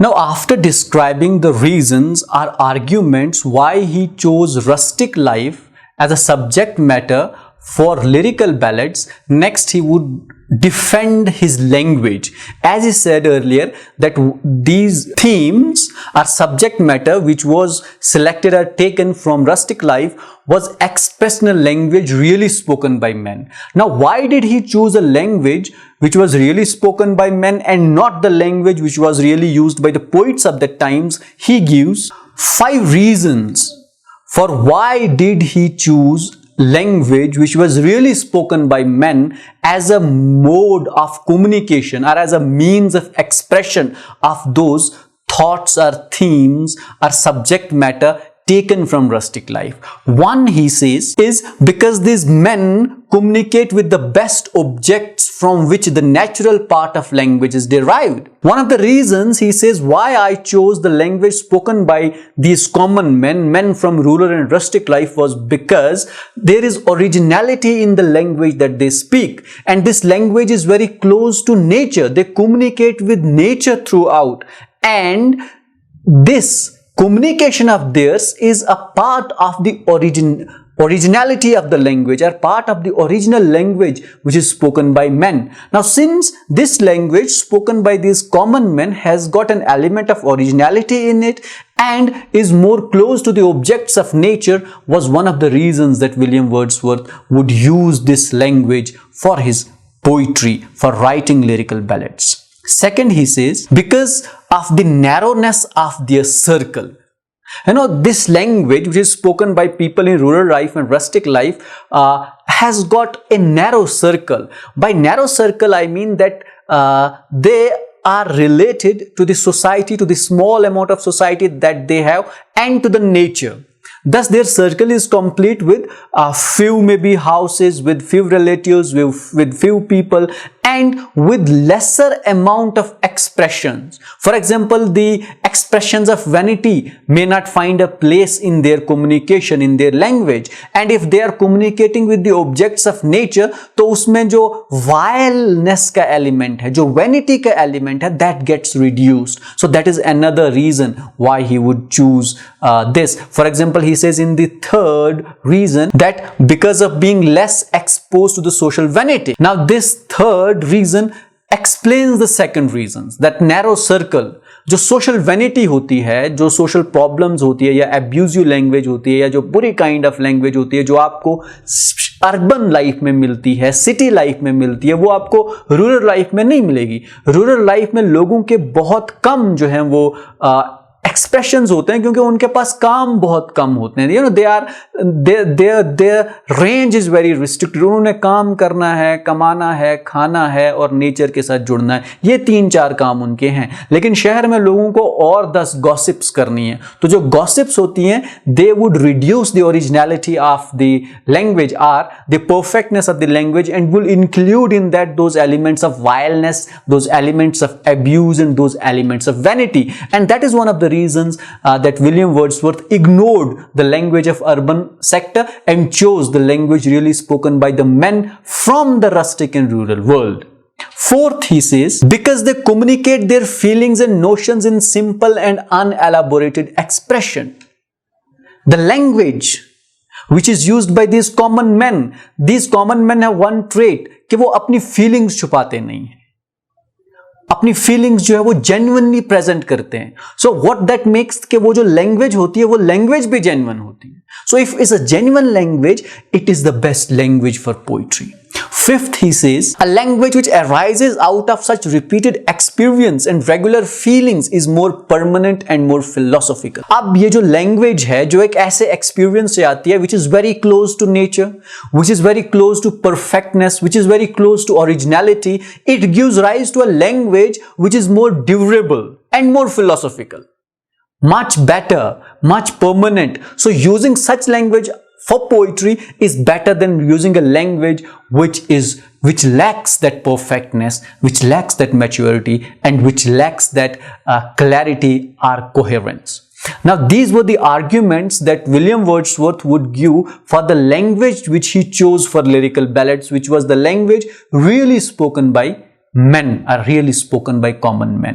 Now, after describing the reasons or arguments why he chose rustic life as a subject matter for lyrical ballads, next he would defend his language. As he said earlier, that these themes or subject matter which was selected or taken from rustic life was expressed in a language really spoken by men. Now, why did he choose a language which was really spoken by men and not the language which was really used by the poets of the times? He gives 5 reasons for why did he choose language which was really spoken by men as a mode of communication or as a means of expression of those thoughts or themes or subject matter taken from rustic life. One, he says, is because these men communicate with the best objects from which the natural part of language is derived. One of the reasons, he says, why I chose the language spoken by these common men from rural and rustic life was because there is originality in the language that they speak, and this language is very close to nature. They communicate with nature throughout, and this communication of theirs is a part of the originality of the language, or part of the original language which is spoken by men. Now, since this language spoken by these common men has got an element of originality in it and is more close to the objects of nature, was one of the reasons that William Wordsworth would use this language for his poetry, for writing lyrical ballads. Second, he says, because of the narrowness of their circle. This language which is spoken by people in rural life and rustic life has got a narrow circle. By narrow circle, I mean that they are related to the society, to the small amount of society that they have, and to the nature. Thus, their circle is complete with few maybe houses, with few relatives, with few people, and with lesser amount of expressions. For example, the expressions of vanity may not find a place in their communication, in their language. And if they are communicating with the objects of nature, तो उसमें जो vileness का element है, जो vanity का element है, that gets reduced. So that is another reason why he would choose this. For example, he says in the third reason that because of being less exposed to the social vanity. Now, this third reason explains the second reasons, that narrow circle, जो social vanity होती है, जो social problems होती है, या abusive language होती है, या जो बुरी काइंड ऑफ लैंग्वेज होती है, जो आपको अर्बन लाइफ में मिलती है, सिटी लाइफ में मिलती है, वो आपको रूरल लाइफ में नहीं मिलेगी. रूरल लाइफ में लोगों के बहुत कम जो है वो एक्सप्रेशंस होते हैं, क्योंकि उनके पास काम बहुत कम होते हैं. Their range is very restricted. उन्होंने काम करना है, कमाना है, खाना है और नेचर के साथ जुड़ना है. ये 3-4 काम उनके हैं. लेकिन शहर में लोगों को और 10 गॉसिप्स करनी है. तो जो गॉसिप्स होती हैं, they would reduce the originality of the language or the perfectness of the language, and will include in that those elements of violence, those elements of abuse, and those elements of vanity. And that is one of the reasons that William Wordsworth ignored the language of urban sector and chose the language really spoken by the men from the rustic and rural world. Fourth, he says, because they communicate their feelings and notions in simple and unelaborated expression. The language which is used by these common men have one trait कि वो अपनी feelings छुपाते नहीं हैं. अपनी feelings जो है वो जेन्युइनली प्रेजेंट करते हैं. सो व्हाट दैट मेक्स कि वो जो लैंग्वेज होती है, वो लैंग्वेज भी जेन्युइन होती है. So if it's a genuine language, it is the best language for poetry. Fifth, he says, a language which arises out of such repeated experience and regular feelings is more permanent and more philosophical. अब ये जो language है, जो एक ऐसे experience से आती है, which is very close to nature, which is very close to perfectness, which is very close to originality, it gives rise to a language which is more durable and more philosophical. Much better, much permanent. So using such language for poetry is better than using a language which lacks that perfectness, which lacks that maturity, and which lacks that clarity or coherence. Now, these were the arguments that William Wordsworth would give for the language which he chose for lyrical ballads, which was the language really spoken by men, or really spoken by common men.